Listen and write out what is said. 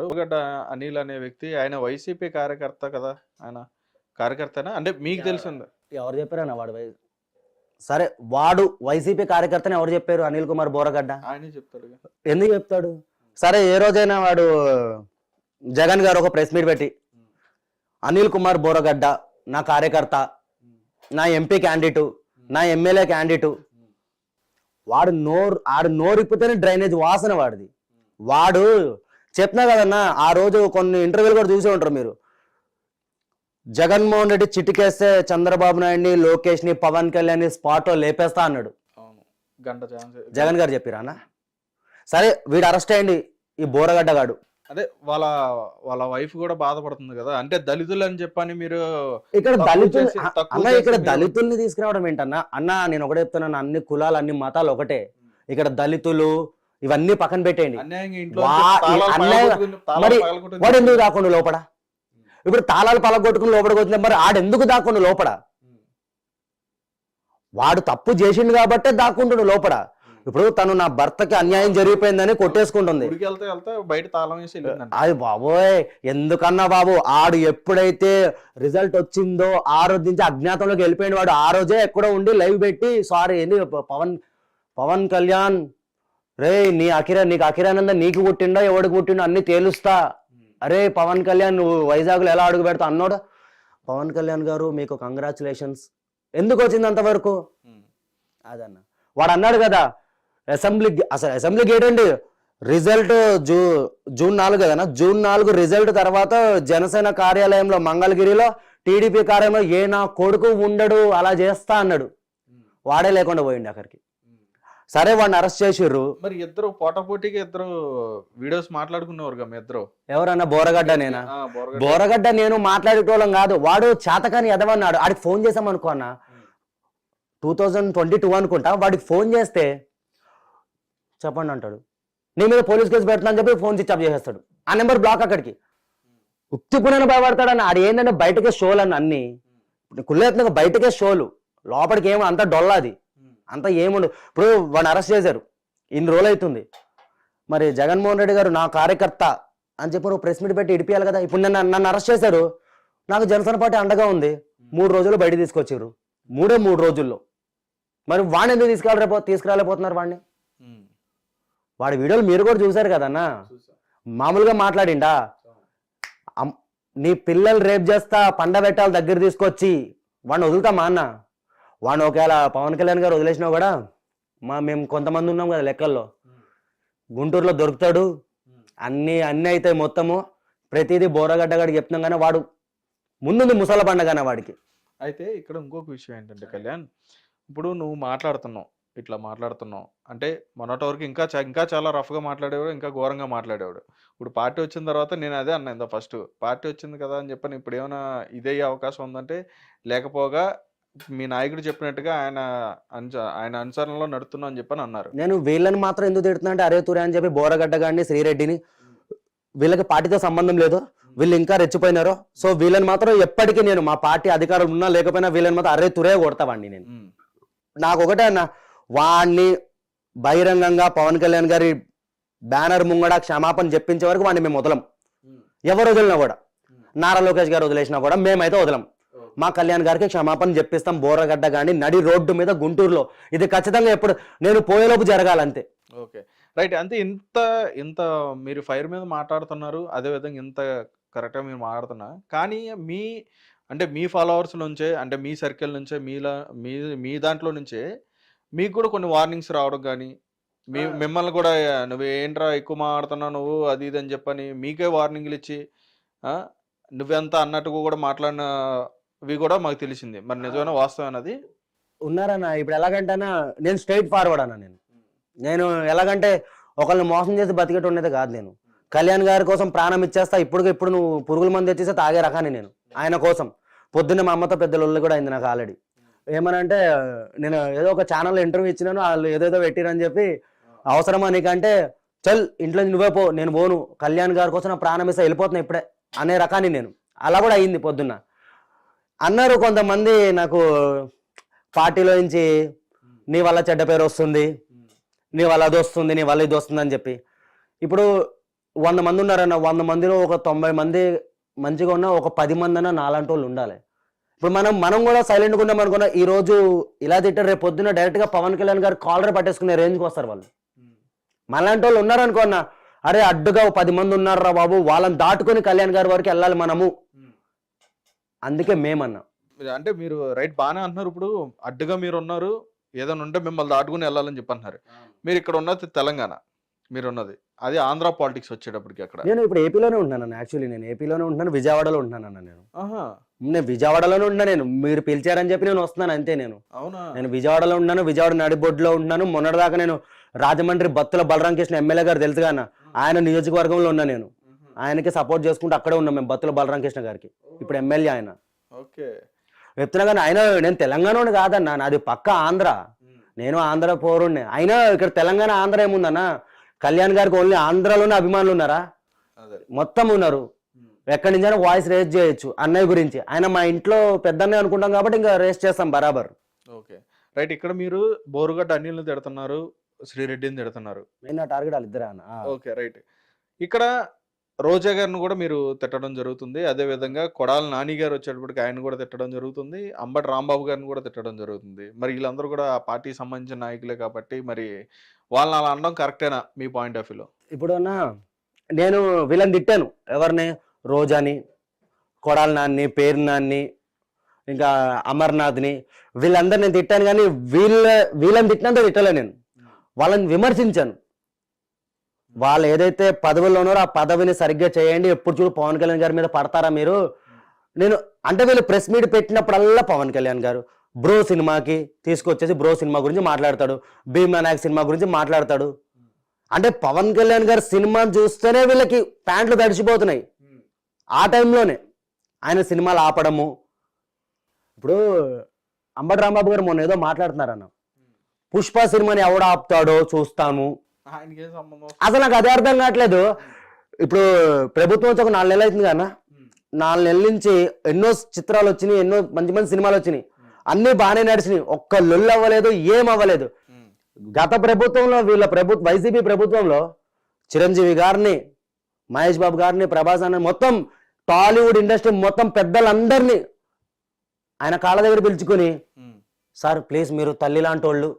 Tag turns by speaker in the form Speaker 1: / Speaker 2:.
Speaker 1: బోరగడ్డ అనిల్ అనే వ్యక్తి ఆయన వైసీపీ కార్యకర్త కదా? ఆయన కార్యకర్తనా? అంటే మీకు తెలిసింది.
Speaker 2: ఎవరు చెప్పారన్న వాడు సరే వాడు వైసీపీ కార్యకర్తని ఎవరు చెప్పారు? అనిల్ కుమార్ బోరగడ్డ
Speaker 1: ఆయనే చెప్తాడు.
Speaker 2: ఎందుకు చెప్తాడు? సరే ఏ రోజైనా వాడు జగన్ గారు ఒక ప్రెస్ మీట్ పెట్టి అనిల్ కుమార్ బోరగడ్డ నా కార్యకర్త, నా ఎంపీ క్యాండిడేటు, నా ఎమ్మెల్యే క్యాండిడేటు, ఆడు నోరిప్పితేనే డ్రైనేజ్ వాసన వాడిది. వాడు చెప్పినా కదన్నా, ఆ రోజు కొన్ని ఇంటర్వ్యూలు కూడా చూసే ఉంటారు మీరు. జగన్మోహన్ రెడ్డి చిటికేస్తే చంద్రబాబు నాయుడిని, లోకేష్ ని, పవన్ కళ్యాణ్ స్పాట్ లో లేపేస్తా అన్నాడు. జగన్ గారు చెప్పిరానా? సరే వీడు అరెస్ట్ అయ్యండి, ఈ బోరగడ్డ గాడు.
Speaker 1: అదే వాళ్ళ వైఫ్ కూడా బాధపడుతుంది కదా, అంటే దళితులు అని చెప్పని మీరు
Speaker 2: ఇక్కడ దళితుల్ని తీసుకురావడం ఏంటన్నా? అన్న నేను ఒకటే చెప్తున్నాను, అన్ని కులాలు అన్ని మతాలు ఒకటే. ఇక్కడ దళితులు ఇవన్నీ పక్కన పెట్టేయండి. మరి వాడు ఎందుకు దాక్కుండా లోపడ? ఇప్పుడు తాళాలు పలగొట్టుకుని లోపలికి వచ్చిన మరి ఆడెందుకు దాక్కుండా లోపడ? వాడు తప్పు చేసిండు కాబట్టే దాక్కుంటున్నాడు లోపల. ఇప్పుడు తను నా భర్తకి అన్యాయం జరిగిపోయిందని కొట్టేసుకుంటుంది. అది బాబోయ్ ఎందుకన్నా బాబు, ఆడు ఎప్పుడైతే రిజల్ట్ వచ్చిందో ఆ రోజు నుంచి అజ్ఞాతంలోకి వెళ్ళిపోయిన వాడు. ఆ రోజే ఎక్కడో ఉండి లైవ్ పెట్టి సారీ ఏంది పవన్ కళ్యాణ్ రే నీకు అఖిరానంద నీకు పుట్టిండో ఎవడికి పుట్టిండో అన్ని తేలుస్తా. అరే పవన్ కళ్యాణ్ నువ్వు వైజాగ్లో ఎలా అడుగు పెడతా అన్నాడు. పవన్ కళ్యాణ్ గారు మీకు కంగ్రాచులేషన్స్. ఎందుకు వచ్చింది అంతవరకు? అదన్న వాడు అన్నాడు కదా అసెంబ్లీకి ఏంటండి రిజల్ట్ జూన్ 4 కదన్నా. జూన్ 4 రిజల్ట్ తర్వాత జనసేన కార్యాలయంలో మంగళగిరిలో టీడీపీ కార్యాలయంలో ఏ నా కొడుకు ఉండడు అలా చేస్తా అన్నాడు. వాడే లేకుండా పోయింది అక్కడికి. సరే వాడిని అరెస్ట్ చేసిర్రు.
Speaker 1: మరి ఇద్దరు పోటాపోటీగా ఇద్దరు వీడియోస్ మాట్లాడుకునేవారు మీ ఇద్దరు.
Speaker 2: ఎవరన్నా? బోరగడ్డ నేనా? బోరగడ్డ నేను మాట్లాడేటోళ్ళం కాదు. వాడు చాతకాని ఎదవన్నాడు. ఆడికి ఫోన్ చేసామనుకో అన్న, 2022 అనుకుంటా. వాడికి ఫోన్ చేస్తే చెప్పండి అంటాడు, నీ మీద పోలీస్ కేసు పెడతా అని చెప్పి ఫోన్ స్విచ్ ఆఫ్ చేసేస్తాడు. ఆ నెంబర్ బ్లాక్. అక్కడికి ఉత్తిపునని భయపడతాడన్న. ఆడు ఏంటంటే బయటకే షోలు అన్న, అన్ని కుళ్ళేత్తుగా బయటకే షోలు, లోపలికి ఏమో అంత డొల్లాది అంతా ఏముండు. ఇప్పుడు వాడిని అరెస్ట్ చేశారు, ఇన్ని రోజులు అవుతుంది. మరి జగన్మోహన్ రెడ్డి గారు నా కార్యకర్త అని చెప్పి నువ్వు ప్రెస్ మీట్ పెట్టి ఇడిపియాలి కదా. ఇప్పుడు నన్ను అరెస్ట్ చేశారు, నాకు జనసేన పార్టీ అండగా ఉంది. 3 రోజులు బయట తీసుకొచ్చారు, 3 రోజుల్లో. మరి వాడిని ఎందుకు తీసుకురాలేకపోతున్నారు వాడిని? వాడి వీడియోలు మీరు కూడా చూసారు కదన్నా. మామూలుగా మాట్లాడిండా, నీ పిల్లలు రేప్ చేస్తా పండబెట్టాలి దగ్గర తీసుకొచ్చి వాడిని వదులుతామా అన్న? వాడిని ఒకవేళ పవన్ కళ్యాణ్ గారు వదిలేసినా కూడా మేము కొంతమంది ఉన్నాం కదా లెక్కల్లో, గుంటూరులో దొరుకుతాడు, అన్నీ అవుతాయి మొత్తము. ప్రతిదీ బోరగడ్డ గారికి చెప్తున్నాం కానీ వాడు ముందుంది ముసల పండగనే వాడికి.
Speaker 1: అయితే ఇక్కడ ఇంకొక విషయం ఏంటంటే కళ్యాణ్, ఇప్పుడు నువ్వు ఇట్లా మాట్లాడుతున్నావు అంటే మొన్నటి వరకు ఇంకా చాలా రఫ్గా మాట్లాడేవాడు, ఇంకా ఘోరంగా మాట్లాడేవాడు. ఇప్పుడు పార్టీ వచ్చిన తర్వాత నేను అదే అన్నా ఇంత ఫస్ట్, పార్టీ వచ్చింది కదా అని చెప్పని ఇప్పుడు ఏమైనా ఇదయ్యే అవకాశం ఉందంటే, లేకపోగా మీ నాయకుడు చెప్పినట్టుగా ఆయన అనుసరణలో నడుతున్నా అని చెప్పని అన్నారు.
Speaker 2: నేను వీళ్ళని మాత్రం ఎందుకు తిడుతున్నా అంటే, అరే తురే అని చెప్పి బోరగడ్డ గారిని, శ్రీరెడ్డిని, వీళ్ళకి పార్టీతో సంబంధం లేదు, వీళ్ళు ఇంకా రెచ్చిపోయినారు. సో వీళ్ళని మాత్రం ఎప్పటికీ నేను మా పార్టీ అధికారులు ఉన్నా లేకపోయినా వీళ్ళని మాత్రం అరే తురే కొడతావాడిని నేను. నాకు ఒకటే అన్న, వాడిని బహిరంగంగా పవన్ కళ్యాణ్ గారి బ్యానర్ ముంగడ క్షమాపణ చెప్పించే వరకు వాడిని మేము వదలం. ఎవరు వదిలినా కూడా, నారా లోకేష్ గారు వదిలేసినా కూడా మేమైతే వదలం. మా కళ్యాణ్ గారికి క్షమాపణ చెప్పిస్తాం. బోరగడ్డ గాని నడి రోడ్డు మీద గుంటూరులో ఇది ఖచ్చితంగా ఎప్పుడు నేను పోయేలోపు జరగాలంతే.
Speaker 1: Okay right. అంతే. ఇంత మీరు ఫైర్ మీద మాట్లాడుతున్నారు, అదేవిధంగా ఇంత కరెక్ట్గా మీరు మాట్లాడుతున్నా కానీ మీ ఫాలోవర్స్ నుంచే, అంటే మీ సర్కిల్ నుంచే, మీ దాంట్లో నుంచే మీకు కూడా కొన్ని వార్నింగ్స్ రావడం కానీ, మిమ్మల్ని కూడా నువ్వు ఏంట్రా ఎక్కువ మాట్లాడుతున్నావు నువ్వు అది ఇది అని చెప్పని మీకే వార్నింగ్లు ఇచ్చి నువ్వెంత అన్నట్టుగా కూడా మాట్లాడినవి కూడా మాకు తెలిసింది. మరి నిజమైన వాస్తవం అన్నది
Speaker 2: ఉన్నారన్న. ఇప్పుడు ఎలాగంటే నేను స్ట్రైట్ ఫార్వర్డ్ అన్న. నేను ఎలాగంటే ఒకళ్ళని మోసం చేసి బతికేట ఉండేది కాదు. నేను కళ్యాణ్ గారి కోసం ప్రాణం ఇచ్చేస్తా. ఇప్పుడు నువ్వు పురుగుల మంది తెచ్చేస్తే తాగే రకాన్ని నేను ఆయన కోసం. పొద్దున్న మా అమ్మతో పెద్ద లొల్లి కూడా అయింది నాకు ఆల్రెడీ. ఏమనంటే నేను ఏదో ఒక ఛానల్లో ఇంటర్వ్యూ ఇచ్చినాను, వాళ్ళు ఏదేదో పెట్టిరని చెప్పి, అవసరమా నీకంటే చల్ ఇంట్లో నువ్వే పో, నేను పోను, కళ్యాణ్ గారి కోసం నా ప్రాణం ఇస్తా వెళ్ళిపోతున్నా ఇప్పుడే అనే రకాన్ని నేను. అలా కూడా అయింది పొద్దున్న. అన్నారు కొంతమంది నాకు పార్టీలో నుంచి, నీ వల్ల చెడ్డ పేరు వస్తుంది, నీ వల్ల అది వస్తుంది, నీ వల్ల ఇది వస్తుంది అని చెప్పి. ఇప్పుడు 100 మంది ఉన్నారన్న, 100 మందిలో ఒక 90 మంది మంచిగా ఉన్నా, ఒక 10 మంది అన్న నాలాంటి వాళ్ళు ఉండాలి. ఇప్పుడు మనం కూడా సైలెంట్గా ఉన్నాం అనుకున్నా, ఈ రోజు ఇలా తిట్టారు, రేపు పొద్దున్న డైరెక్ట్ గా పవన్ కళ్యాణ్ గారు కాలర్ పట్టేసుకునే రేంజ్కి వస్తారు వాళ్ళు. మనలాంటి వాళ్ళు ఉన్నారనుకో అన్న, అరే అడ్డుగా 10 మంది ఉన్నారా బాబు, వాళ్ళని దాటుకొని కళ్యాణ్ గారి వరకు వెళ్ళాలి మనము. అందుకే మేమన్నా.
Speaker 1: అంటే మీరు రైట్ బాగానే అంటున్నారు. ఇప్పుడు అడ్డుగా మీరు ఉన్నారు, ఏదైనా ఉంటే మిమ్మల్ని దాటుకుని వెళ్ళాలని చెప్పి అంటున్నారు. మీరు ఇక్కడ ఉన్నది తెలంగాణ, మీరు ఉన్నది అది ఆంధ్ర పాలిటిక్స్ వచ్చేటప్పటికి అక్కడ.
Speaker 2: నేను ఇప్పుడు ఏపీలోనే ఉంటున్నాను. యాక్చువల్లీ నేను ఏపీలోనే ఉంటున్నాను, విజయవాడలో ఉంటున్నాను.
Speaker 1: ఆహా,
Speaker 2: నేను విజయవాడలోనే ఉంటున్నా. నేను మీరు పిలిచారని చెప్పి నేను వస్తున్నాను అంతే.
Speaker 1: అవునా?
Speaker 2: నేను విజయవాడలో ఉన్నాను, విజయవాడ నడిబొడ్డులో ఉంటున్నాను. మొన్నటిదాకా నేను రాజమండ్రి బత్తుల బలరాం కృష్ణ ఎమ్మెల్యే గారు తెలుసుగా అన్న, ఆయన నియోజకవర్గంలో ఉన్నా. నేను ఆయనకి సపోర్ట్ చేసుకుంటూ అక్కడే ఉన్నాం మేము, బత్తుల బలరాం కృష్ణ గారికి. ఇప్పుడు ఎమ్మెల్యే ఆయన.
Speaker 1: ఓకే,
Speaker 2: చెప్తున్నా కానీ ఆయన, నేను తెలంగాణ కాదన్నా, నాది పక్క ఆంధ్ర. నేను ఆంధ్ర పౌరుణ్ణి. అయినా ఇక్కడ తెలంగాణ ఆంధ్ర ఏముందన్నా, కళ్యాణ్ గారికి ఓన్లీ ఆంధ్రాలోనే అభిమానులు ఉన్నారా? మొత్తం ఉన్నారు. ఎక్కడి నుంచైనా వాయిస్ రేస్ చేయొచ్చు అన్నయ్య గురించి. ఆయన మా ఇంట్లో పెద్దన్నయ్య అనుకుంటాం కాబట్టి ఇంకా రేస్ చేస్తాం బరాబర్.
Speaker 1: Okay, right. ఇక్కడ మీరు బోరుగడ్డ అనిల్ని తిడుతున్నారు, శ్రీరెడ్డిని తిడుతున్నారు.
Speaker 2: మెయిన్ టార్గెట్ వాళ్ళిద్దరే అన్న.
Speaker 1: Okay, right. ఇక్కడ రోజా గారిని కూడా మీరు తిట్టడం జరుగుతుంది. అదే విధంగా కొడాలి నాని గారు వచ్చేటప్పటికి ఆయన కూడా తిట్టడం జరుగుతుంది. అంబటి రాంబాబు గారిని కూడా తిట్టడం జరుగుతుంది. మరి వీళ్ళందరూ కూడా ఆ పార్టీకి సంబంధించిన నాయకులే కాబట్టి మరి వాళ్ళని అలా అనడం కరెక్టేనా మీ పాయింట్ ఆఫ్ వ్యూలో?
Speaker 2: ఇప్పుడు అన్న నేను వీళ్ళని తిట్టాను. ఎవరిని? రోజాని, కొడాలి నాన్ని, పేరు నాన్ని, ఇంకా అమర్నాథ్ని, వీళ్ళందరినీ నేను తిట్టాను. కానీ వీళ్ళని తిట్టినంత తిట్టలే. నేను వాళ్ళని విమర్శించాను. వాళ్ళు ఏదైతే పదవుల్లో ఉన్నారో ఆ పదవిని సరిగ్గా చేయండి. ఎప్పుడు చూడు పవన్ కళ్యాణ్ గారి మీద పడతారా మీరు? నేను అంటే వీళ్ళు ప్రెస్ మీట్ పెట్టినప్పుడల్లా పవన్ కళ్యాణ్ గారు బ్రో సినిమాకి తీసుకొచ్చేసి బ్రో సినిమా గురించి మాట్లాడతాడు, భీమ్ నాయక్ సినిమా గురించి మాట్లాడతాడు. అంటే పవన్ కళ్యాణ్ గారు సినిమాని చూస్తేనే వీళ్ళకి ప్యాంట్లు తడిచిపోతున్నాయి. ఆ టైంలోనే ఆయన సినిమాలు ఆపడము. ఇప్పుడు అంబటి రాంబాబు గారు మొన్న ఏదో మాట్లాడుతున్నారన్న, పుష్ప సినిమాని ఎవడు ఆపుతాడో చూస్తాము. అసలు నాకు అదే అర్థం కావట్లేదు. ఇప్పుడు ప్రభుత్వం వచ్చి ఒక 4 నెలలు అవుతుంది కన్నా, 4 నెలల నుంచి ఎన్నో చిత్రాలు వచ్చినాయి, ఎన్నో మంచి మంచి సినిమాలు వచ్చినాయి, అన్ని బాగానే నడిచినాయి. ఒక్క లొల్లు అవ్వలేదు, ఏం అవ్వలేదు. గత ప్రభుత్వంలో వీళ్ళ వైసీపీ ప్రభుత్వంలో చిరంజీవి గారిని, మహేష్ బాబు గారిని, ప్రభాస్ అన్న, మొత్తం టాలీవుడ్ ఇండస్ట్రీ మొత్తం పెద్దలందరినీ ఆయన కాళ్ళ దగ్గర పిలుచుకుని, సార్ ప్లీజ్ మీరు తల్లి లాంటి వాళ్ళు,